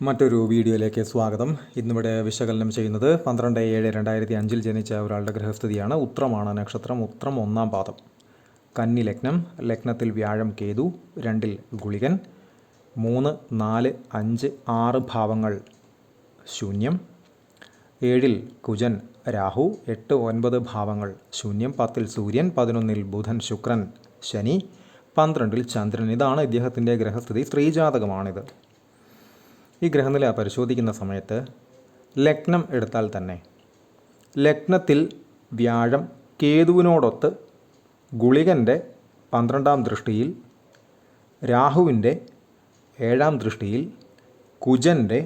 മറ്റൊരു വീഡിയോയിലേക്ക് സ്വാഗതം. ഇന്നിവിടെ വിശകലനം ചെയ്യുന്നത് 12/7/2005 ജനിച്ച ഒരാളുടെ ഗ്രഹസ്ഥിതിയാണ്. ഉത്രമാണ് നക്ഷത്രം. ഉത്രം 1-ാം പാദം. കന്നി ലഗ്നം. ലഗ്നത്തിൽ വ്യാഴം കേതു. 2-ൽ ഗുളികൻ. 3, 4, 5, 6 ഭാവങ്ങൾ ശൂന്യം. 7-ൽ കുജൻ രാഹു. 8, 9 ഭാവങ്ങൾ ശൂന്യം. 10-ൽ സൂര്യൻ. 11-ൽ ബുധൻ ശുക്രൻ ശനി. 12-ൽ ചന്ദ്രൻ. ഇതാണ് ഇദ്ദേഹത്തിൻ്റെ ഗ്രഹസ്ഥിതി. സ്ത്രീജാതകമാണിത്. ഈ ഗ്രഹനില പരിശോധിക്കുന്ന സമയത്ത് ലഗ്നം എടുത്താൽ തന്നെ ലഗ്നത്തിൽ വ്യാഴം കേതുവിനോടൊത്ത് ഗുളികൻ്റെ 12-ാം ദൃഷ്ടിയിൽ, രാഹുവിൻ്റെ 7-ാം ദൃഷ്ടിയിൽ, കുജൻ്റെ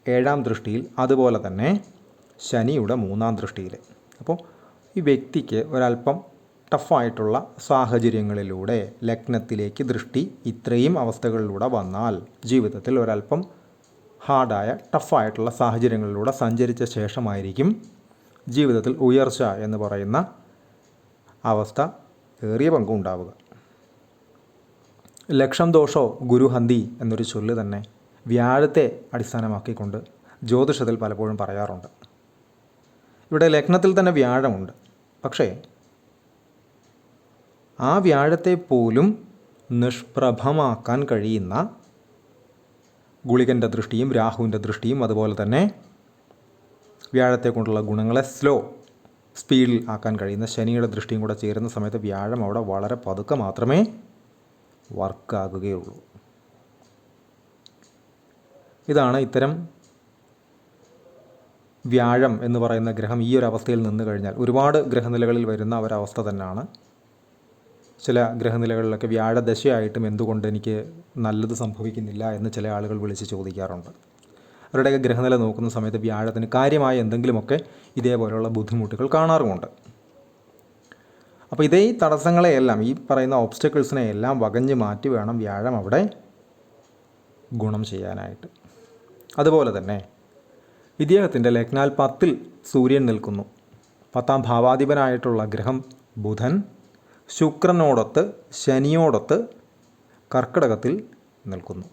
7-ാം ദൃഷ്ടിയിൽ, അതുപോലെ തന്നെ ശനിയുടെ 3-ാം ദൃഷ്ടിയിൽ. അപ്പോൾ ഈ വ്യക്തിക്ക് ഒരല്പം ടഫായിട്ടുള്ള സാഹചര്യങ്ങളിലൂടെ ലഗ്നത്തിലേക്ക് ദൃഷ്ടി ഇത്രയും അവസ്ഥകളിലൂടെ വന്നാൽ ജീവിതത്തിൽ ഒരല്പം ഹാർഡായ ടഫായിട്ടുള്ള സാഹചര്യങ്ങളിലൂടെ സഞ്ചരിച്ച ശേഷമായിരിക്കും ജീവിതത്തിൽ ഉയർച്ച എന്ന് പറയുന്ന അവസ്ഥ ഏറിയ പങ്കും ഉണ്ടാവുക. ലക്ഷം ദോഷോ ഗുരുഹന്തി എന്നൊരു ചൊല്ല് തന്നെ വ്യാഴത്തെ അടിസ്ഥാനമാക്കിക്കൊണ്ട് ജ്യോതിഷത്തിൽ പലപ്പോഴും പറയാറുണ്ട്. ഇവിടെ ലഗ്നത്തിൽ തന്നെ വ്യാഴമുണ്ട്. പക്ഷേ ആ വ്യാഴത്തെ പോലും നിഷ്പ്രഭമാക്കാൻ കഴിയുന്ന ഗുളികൻ്റെ ദൃഷ്ടിയും രാഹുവിൻ്റെ ദൃഷ്ടിയും അതുപോലെ തന്നെ വ്യാഴത്തെ കൊണ്ടുള്ള ഗുണങ്ങളെ സ്പീഡിൽ ആക്കാൻ കഴിയുന്ന ശനിയുടെ ദൃഷ്ടിയും കൂടെ ചേരുന്ന സമയത്ത് വ്യാഴം അവിടെ വളരെ പതുക്കെ മാത്രമേ വർക്കാകുകയുള്ളൂ. ഇതാണ് ഇത്തരം വ്യാഴം എന്ന് പറയുന്ന ഗ്രഹം ഈ ഒരു അവസ്ഥയിൽ നിന്ന് കഴിഞ്ഞാൽ ഒരുപാട് ഗ്രഹനിലകളിൽ വരുന്ന ഒരവസ്ഥ തന്നെയാണ്. ചില ഗ്രഹനിലകളിലൊക്കെ വ്യാഴദശയായിട്ടും എന്തുകൊണ്ട് എനിക്ക് നല്ലത് സംഭവിക്കുന്നില്ല എന്ന് ചില ആളുകൾ വിളിച്ച് ചോദിക്കാറുണ്ട്. അവരുടെയൊക്കെ ഗ്രഹനില നോക്കുന്ന സമയത്ത് വ്യാഴത്തിന് കാര്യമായ എന്തെങ്കിലുമൊക്കെ ഇതേപോലെയുള്ള ബുദ്ധിമുട്ടുകൾ കാണാറുമുണ്ട്. അപ്പോൾ ഇതേ തടസ്സങ്ങളെയെല്ലാം, ഈ പറയുന്ന ഓബ്സ്റ്റക്കിൾസിനെ എല്ലാം വകഞ്ഞ് മാറ്റി വേണം വ്യാഴം അവിടെ ഗുണം ചെയ്യാനായിട്ട്. അതുപോലെ തന്നെ ഇദ്ദേഹത്തിൻ്റെ ലഗ്നാൽ 10-ൽ സൂര്യൻ നിൽക്കുന്നു. 10-ാം ഭാവാധിപനായിട്ടുള്ള ഗ്രഹം ബുധൻ ശുക്രനോടൊത്ത് ശനിയോടൊത്ത് കർക്കിടകത്തിൽ നിൽക്കുന്നു.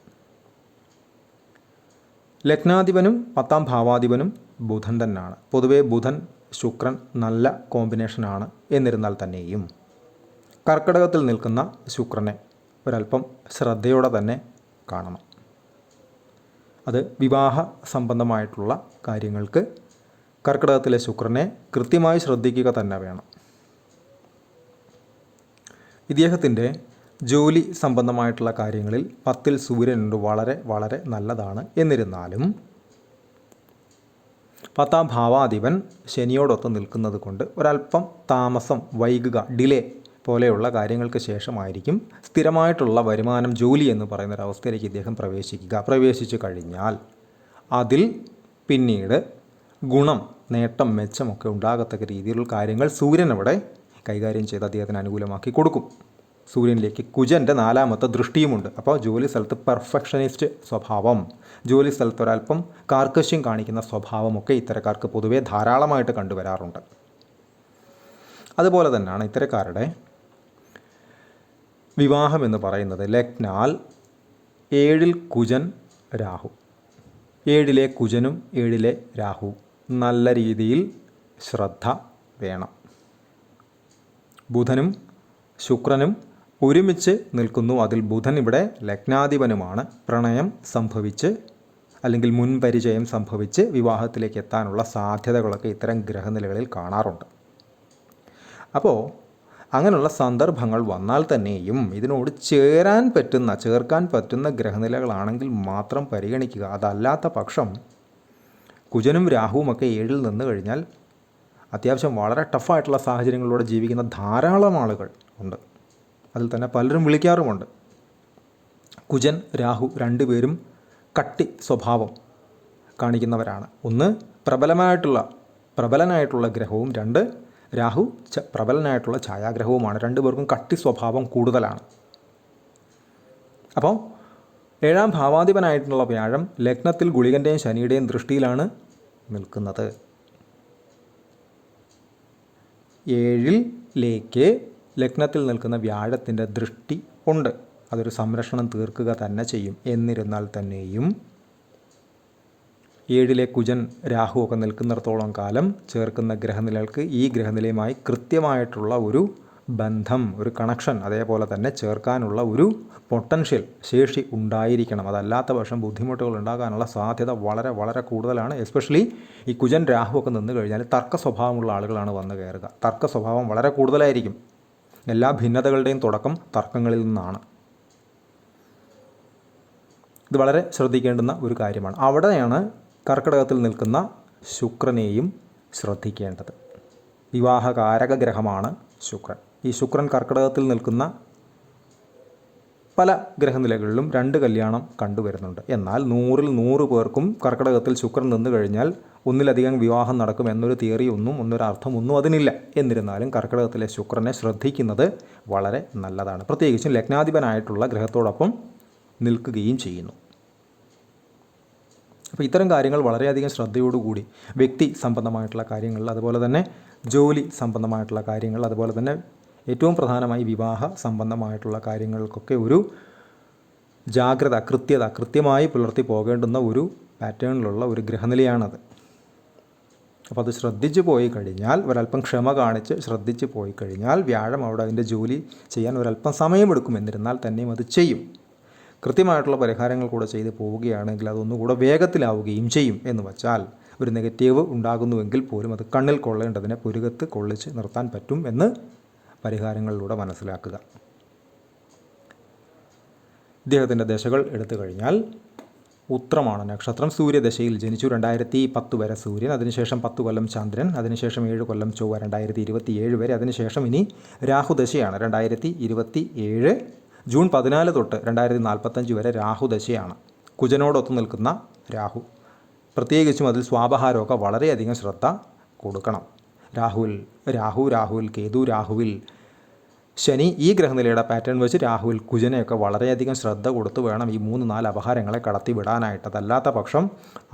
ലഗ്നാധിപനും 10-ാം ഭാവാധിപനും ബുധൻ തന്നെയാണ്. പൊതുവേ ബുധൻ ശുക്രൻ നല്ല കോമ്പിനേഷനാണ്. എന്നിരുന്നാൽ തന്നെയും കർക്കിടകത്തിൽ നിൽക്കുന്ന ശുക്രനെ ഒരല്പം ശ്രദ്ധയോടെ തന്നെ കാണണം. അത് വിവാഹ സംബന്ധമായിട്ടുള്ള കാര്യങ്ങൾക്ക് കർക്കിടകത്തിലെ ശുക്രനെ കൃത്യമായി ശ്രദ്ധിക്കുക തന്നെ വേണം. ഇദ്ദേഹത്തിൻ്റെ ജോലി സംബന്ധമായിട്ടുള്ള കാര്യങ്ങളിൽ 10-ൽ സൂര്യനുണ്ട്. വളരെ വളരെ നല്ലതാണ്. എന്നിരുന്നാലും 10-ാം ഭാവാധിപൻ ശനിയോടൊത്ത് നിൽക്കുന്നത് കൊണ്ട് ഒരല്പം താമസം, വൈകുക, ഡിലേ പോലെയുള്ള കാര്യങ്ങൾക്ക് ശേഷമായിരിക്കും സ്ഥിരമായിട്ടുള്ള വരുമാനം, ജോലി എന്ന് പറയുന്നൊരവസ്ഥയിലേക്ക് ഇദ്ദേഹം പ്രവേശിച്ചു കഴിഞ്ഞാൽ അതിൽ പിന്നീട് ഗുണം, നേട്ടം, മെച്ചമൊക്കെ ഉണ്ടാകത്തക്ക രീതിയിലുള്ള കാര്യങ്ങൾ സൂര്യൻ അവിടെ കൈകാര്യം ചെയ്ത് അദ്ദേഹത്തിന് അനുകൂലമാക്കി കൊടുക്കും. സൂര്യനിലേക്ക് കുജൻ്റെ 4-ാമത്തെ ദൃഷ്ടിയുമുണ്ട്. അപ്പോൾ ജോലി സ്ഥലത്ത് പെർഫെക്ഷനിസ്റ്റ് സ്വഭാവം, ജോലി സ്ഥലത്ത് ഒരല്പം കാർക്കശ്യം കാണിക്കുന്ന സ്വഭാവമൊക്കെ ഇത്തരക്കാർക്ക് പൊതുവേ ധാരാളമായിട്ട് കണ്ടുവരാറുണ്ട്. അതുപോലെ തന്നെയാണ് ഇത്തരക്കാരുടെ വിവാഹം എന്ന് പറയുന്നത്. ലഗ്നാൽ 7-ൽ കുജൻ രാഹു. 7-ലെ കുജനും 7-ലെ രാഹു നല്ല രീതിയിൽ ശ്രദ്ധ വേണം. ബുധനും ശുക്രനും ഒരുമിച്ച് നിൽക്കുന്നു. അതിൽ ബുധൻ ഇവിടെ ലഗ്നാധിപനുമാണ്. പ്രണയം സംഭവിച്ച് അല്ലെങ്കിൽ മുൻപരിചയം സംഭവിച്ച് വിവാഹത്തിലേക്ക് എത്താനുള്ള സാധ്യതകളൊക്കെ ഇത്തരം ഗ്രഹനിലകളിൽ കാണാറുണ്ട്. അപ്പോൾ അങ്ങനെയുള്ള സന്ദർഭങ്ങൾ വന്നാൽ തന്നെയും ഇതിനോട് ചേർക്കാൻ പറ്റുന്ന ഗ്രഹനിലകളാണെങ്കിൽ മാത്രം പരിഗണിക്കുക. അതല്ലാത്ത പക്ഷം കുജനും രാഹുവുമൊക്കെ 7-ൽ നിന്ന് കഴിഞ്ഞാൽ അത്യാവശ്യം വളരെ ടഫായിട്ടുള്ള സാഹചര്യങ്ങളിലൂടെ ജീവിക്കുന്ന ധാരാളം ആളുകൾ ഉണ്ട്. അതിൽ തന്നെ പലരും വിളിക്കാറുമുണ്ട്. കുജൻ രാഹു രണ്ടുപേരും കട്ടി സ്വഭാവം കാണിക്കുന്നവരാണ്. ഒന്ന് പ്രബലനായിട്ടുള്ള ഗ്രഹവും, 2 രാഹു പ്രബലനായിട്ടുള്ള ഛായാഗ്രഹവുമാണ്. രണ്ടുപേർക്കും കട്ടി സ്വഭാവം കൂടുതലാണ്. അപ്പോൾ 7-ാം ഭാവാധിപനായിട്ടുള്ള വ്യാഴം ലഗ്നത്തിൽ ഗുളികൻ്റെയും ശനിയുടെയും ദൃഷ്ടിയിലാണ് നിൽക്കുന്നത്. 7-ലേക്ക് ലഗ്നത്തിൽ നിൽക്കുന്ന വ്യാഴത്തിൻ്റെ ദൃഷ്ടി ഉണ്ട്. അതൊരു സംരക്ഷണം തീർക്കുക തന്നെ ചെയ്യും. എന്നിരുന്നാൽ തന്നെയും 7-ലെ കുജൻ രാഹു ഒക്കെ നിൽക്കുന്നിടത്തോളം കാലം ചേർക്കുന്ന ഗ്രഹനിലകൾക്ക് ഈ ഗ്രഹനിലയുമായി കൃത്യമായിട്ടുള്ള ഒരു ബന്ധം, ഒരു കണക്ഷൻ, അതേപോലെ തന്നെ ചേർക്കാനുള്ള ഒരു പൊട്ടൻഷ്യൽ ശേഷി ഉണ്ടായിരിക്കണം. അതല്ലാത്ത പക്ഷം ബുദ്ധിമുട്ടുകൾ ഉണ്ടാകാനുള്ള സാധ്യത വളരെ വളരെ കൂടുതലാണ്. എസ്പെഷ്യലി ഈ കുജൻ രാഹു ഒക്കെ നിന്ന് കഴിഞ്ഞാൽ തർക്ക സ്വഭാവമുള്ള ആളുകളാണ് വന്നു കയറുക. തർക്ക സ്വഭാവം വളരെ കൂടുതലായിരിക്കും. എല്ലാ ഭിന്നതകളുടെയും തുടക്കം തർക്കങ്ങളിൽ നിന്നാണ്. ഇത് വളരെ ശ്രദ്ധിക്കേണ്ടുന്ന ഒരു കാര്യമാണ്. അവിടെയാണ് കർക്കിടകത്തിൽ നിൽക്കുന്ന ശുക്രനെയും ശ്രദ്ധിക്കേണ്ടത്. വിവാഹകാരക ഗ്രഹമാണ് ശുക്രൻ. ഈ ശുക്രൻ കർക്കിടകത്തിൽ നിൽക്കുന്ന പല ഗ്രഹനിലകളിലും 2 കല്യാണം കണ്ടുവരുന്നുണ്ട്. എന്നാൽ 100-ൽ 100 പേർക്കും കർക്കിടകത്തിൽ ശുക്രൻ നിന്ന് കഴിഞ്ഞാൽ ഒന്നിലധികം വിവാഹം നടക്കും എന്നൊരു തിയറിയൊന്നും, ഒന്നൊരർത്ഥമൊന്നും അതിനില്ല. എന്നിരുന്നാലും കർക്കിടകത്തിലെ ശുക്രനെ ശ്രദ്ധിക്കുന്നത് വളരെ നല്ലതാണ്. പ്രത്യേകിച്ചും ലഗ്നാധിപനായിട്ടുള്ള ഗ്രഹത്തോടൊപ്പം നിൽക്കുകയും ചെയ്യുന്നു. അപ്പോൾ ഇത്തരം കാര്യങ്ങൾ വളരെയധികം ശ്രദ്ധയോടുകൂടി വ്യക്തി സംബന്ധമായിട്ടുള്ള കാര്യങ്ങളിൽ, അതുപോലെ തന്നെ ജോലി സംബന്ധമായിട്ടുള്ള കാര്യങ്ങൾ, അതുപോലെ തന്നെ ഏറ്റവും പ്രധാനമായി വിവാഹ സംബന്ധമായിട്ടുള്ള കാര്യങ്ങൾക്കൊക്കെ ഒരു ജാഗ്രത, കൃത്യമായി പുലർത്തി പോകേണ്ടുന്ന ഒരു പാറ്റേണിലുള്ള ഒരു ഗ്രഹനിലയാണത്. അപ്പോൾ അത് ശ്രദ്ധിച്ചു പോയി കഴിഞ്ഞാൽ, ഒരല്പം ക്ഷമ കാണിച്ച് ശ്രദ്ധിച്ചു പോയി കഴിഞ്ഞാൽ വ്യാഴം അവിടെ അതിൻ്റെ ജോലി ചെയ്യാൻ ഒരല്പം സമയമെടുക്കും. എന്നിരുന്നാൽ തന്നെയും അത് ചെയ്യും. കൃത്യമായിട്ടുള്ള പരിഹാരങ്ങൾ കൂടെ ചെയ്ത് പോവുകയാണെങ്കിൽ അതൊന്നുകൂടെ വേഗത്തിലാവുകയും ചെയ്യും. എന്ന് വച്ചാൽ ഒരു നെഗറ്റീവ് ഉണ്ടാകുന്നുവെങ്കിൽ പോലും അത് കണ്ണിൽ കൊള്ളേണ്ടതിനെ പുരുകത്ത് കൊള്ളിച്ച് നിർത്താൻ പറ്റും എന്ന് പരിഹാരങ്ങളിലൂടെ മനസ്സിലാക്കുക. ഇദ്ദേഹത്തിൻ്റെ ദശകൾ എടുത്തു കഴിഞ്ഞാൽ ഉത്രമാണ് നക്ഷത്രം. സൂര്യദശയിൽ ജനിച്ചു. 2010 വരെ സൂര്യൻ, അതിനുശേഷം 10 കൊല്ലം ചന്ദ്രൻ, അതിനുശേഷം 7 കൊല്ലം ചൊവ്വ 2027 വരെ. അതിനുശേഷം ഇനി രാഹുദശയാണ്. 2027 ജൂൺ 14 തൊട്ട് 2045 വരെ രാഹുദശയാണ്. കുജനോടൊത്ത് നിൽക്കുന്ന രാഹു. പ്രത്യേകിച്ചും അതിൽ സ്വാപഹാരമൊക്കെ വളരെയധികം ശ്രദ്ധ കൊടുക്കണം. രാഹുവിൽ കേതു, രാഹുവിൽ ശനി, ഈ ഗ്രഹനിലയുടെ പാറ്റേൺ വെച്ച് രാഹുവിൽ കുജനെയൊക്കെ വളരെയധികം ശ്രദ്ധ കൊടുത്ത് വേണം ഈ 3-4 അപഹാരങ്ങളെ കടത്തി വിടാനായിട്ട്. അതല്ലാത്ത പക്ഷം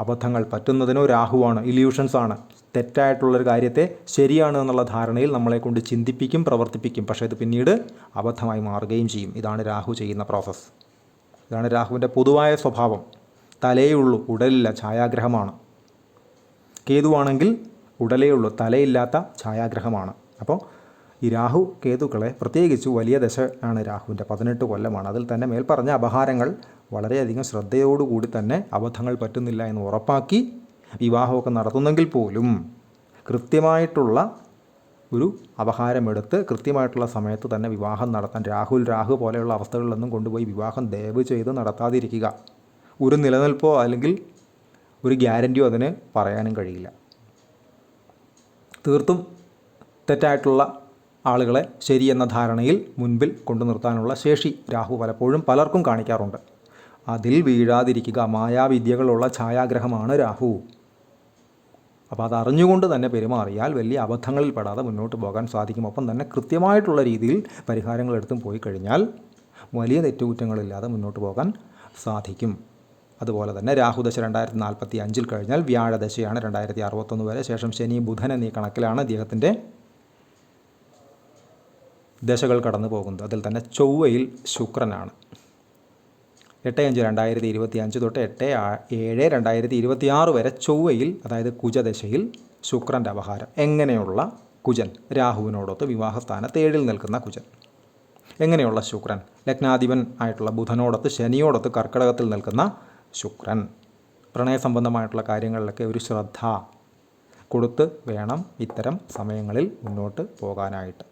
അബദ്ധങ്ങൾ പറ്റുന്നതിനോ രാഹുവാണ്, ഇല്യൂഷൻസ് ആണ്. തെറ്റായിട്ടുള്ളൊരു കാര്യത്തെ ശരിയാണ് എന്നുള്ള ധാരണയിൽ നമ്മളെ കൊണ്ട് ചിന്തിപ്പിക്കും, പ്രവർത്തിപ്പിക്കും. പക്ഷേ ഇത് പിന്നീട് അബദ്ധമായി മാറുകയും ചെയ്യും. ഇതാണ് രാഹു ചെയ്യുന്ന പ്രോസസ്സ്. ഇതാണ് രാഹുവിൻ്റെ പൊതുവായ സ്വഭാവം. തലയേ ഉള്ളൂ, ഉടലില്ല, ഛായാഗ്രഹമാണ്. കേതുവാണെങ്കിൽ ഉടലേ ഉള്ളൂ, തലയില്ലാത്ത ഛായാഗ്രഹമാണ്. അപ്പോൾ ഈ രാഹു കേതുക്കളെ, പ്രത്യേകിച്ച് വലിയ ദശ ആണ് രാഹുവിൻ്റെ, 18 കൊല്ലമാണ്. അതിൽ തന്നെ മേൽപ്പറഞ്ഞ അപഹാരങ്ങൾ വളരെയധികം ശ്രദ്ധയോടുകൂടി തന്നെ അബദ്ധങ്ങൾ പറ്റുന്നില്ല എന്ന് ഉറപ്പാക്കി വിവാഹമൊക്കെ നടത്തുന്നെങ്കിൽ പോലും കൃത്യമായിട്ടുള്ള ഒരു അപഹാരമെടുത്ത് കൃത്യമായിട്ടുള്ള സമയത്ത് തന്നെ വിവാഹം നടത്താൻ രാഹു പോലെയുള്ള അവസ്ഥകളിലൊന്നും കൊണ്ടുപോയി വിവാഹം ദയവ് ചെയ്ത് നടത്താതിരിക്കുക. ഒരു നിലനിൽപ്പോ അല്ലെങ്കിൽ ഒരു ഗ്യാരൻറ്റിയോ അതിന് പറയാനും കഴിയില്ല. തീർത്തും തെറ്റായിട്ടുള്ള ആളുകളെ ശരിയെന്ന ധാരണയിൽ മുൻപിൽ കൊണ്ടു നിർത്താനുള്ള ശേഷി രാഹു പലപ്പോഴും പലർക്കും കാണിക്കാറുണ്ട്. അതിൽ വീഴാതിരിക്കുക. മായാവിദ്യകളുള്ള ഛായാഗ്രഹമാണ് രാഹു. അപ്പോൾ അതറിഞ്ഞുകൊണ്ട് തന്നെ പെരുമാറിയാൽ വലിയ അബദ്ധങ്ങളിൽ പെടാതെ മുന്നോട്ട് പോകാൻ സാധിക്കും. ഒപ്പം തന്നെ കൃത്യമായിട്ടുള്ള രീതിയിൽ പരിഹാരങ്ങൾ എടുത്തും പോയി കഴിഞ്ഞാൽ വലിയ തെറ്റുകുറ്റങ്ങളില്ലാതെ മുന്നോട്ട് പോകാൻ സാധിക്കും. അതുപോലെ തന്നെ രാഹുദശ 2045 കഴിഞ്ഞാൽ വ്യാഴദശയാണ് 2061 വരെ. ശേഷം ശനി, ബുധൻ എന്നീ കണക്കിലാണ് അദ്ദേഹത്തിൻ്റെ ദശകൾ കടന്നു പോകുന്നത്. അതിൽ തന്നെ ചൊവ്വയിൽ ശുക്രനാണ്. 8-5-2025 തൊട്ട് 8-7-2026 വരെ ചൊവ്വയിൽ, അതായത് കുജദശയിൽ ശുക്രൻ്റെ അപഹാരം. എങ്ങനെയുള്ള കുജൻ? രാഹുവിനോടൊത്ത് വിവാഹസ്ഥാനത്ത് 7-ൽ നിൽക്കുന്ന കുജൻ. എങ്ങനെയുള്ള ശുക്രൻ? ലഗ്നാധിപൻ ആയിട്ടുള്ള ബുധനോടൊത്ത്, ശനിയോടൊത്ത് കർക്കിടകത്തിൽ നിൽക്കുന്ന ശുക്രൻ. പ്രണയ സംബന്ധമായിട്ടുള്ള കാര്യങ്ങളിലൊക്കെ ഒരു ശ്രദ്ധ കൊടുത്ത് വേണം ഇത്തരം സമയങ്ങളിൽ മുന്നോട്ട് പോകാനായിട്ട്.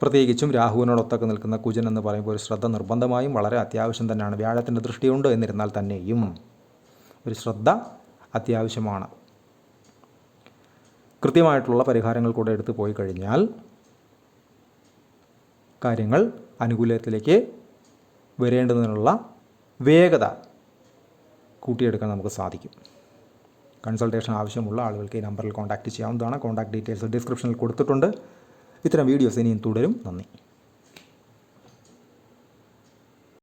പ്രത്യേകിച്ചും രാഹുവിനോടൊത്തൊക്കെ നിൽക്കുന്ന കുജൻ എന്ന് പറയുമ്പോൾ ഒരു ശ്രദ്ധ നിർബന്ധമായും വളരെ അത്യാവശ്യം തന്നെയാണ്. വ്യാഴത്തിൻ്റെ ദൃഷ്ടിയുണ്ട് എന്നിരുന്നാൽ തന്നെയും ഒരു ശ്രദ്ധ അത്യാവശ്യമാണ്. കൃത്യമായിട്ടുള്ള പരിഹാരങ്ങൾ കൂടെ എടുത്തു പോയി കഴിഞ്ഞാൽ കാര്യങ്ങൾ അനുകൂലത്തിലേക്ക് വരേണ്ടതിനുള്ള വേഗത കൂട്ടിയെടുക്കാൻ നമുക്ക് സാധിക്കും. കൺസൾട്ടേഷൻ ആവശ്യമുള്ള ആളുകൾക്ക് ഈ നമ്പറിൽ കോൺടാക്റ്റ് ചെയ്യാവുന്നതാണ്. കോൺടാക്ട് ഡീറ്റെയിൽസ് ഡിസ്ക്രിപ്ഷനിൽ കൊടുത്തിട്ടുണ്ട്. ഇത്തരം വീഡിയോസ് ഇനിയും തുടരും. നന്ദി.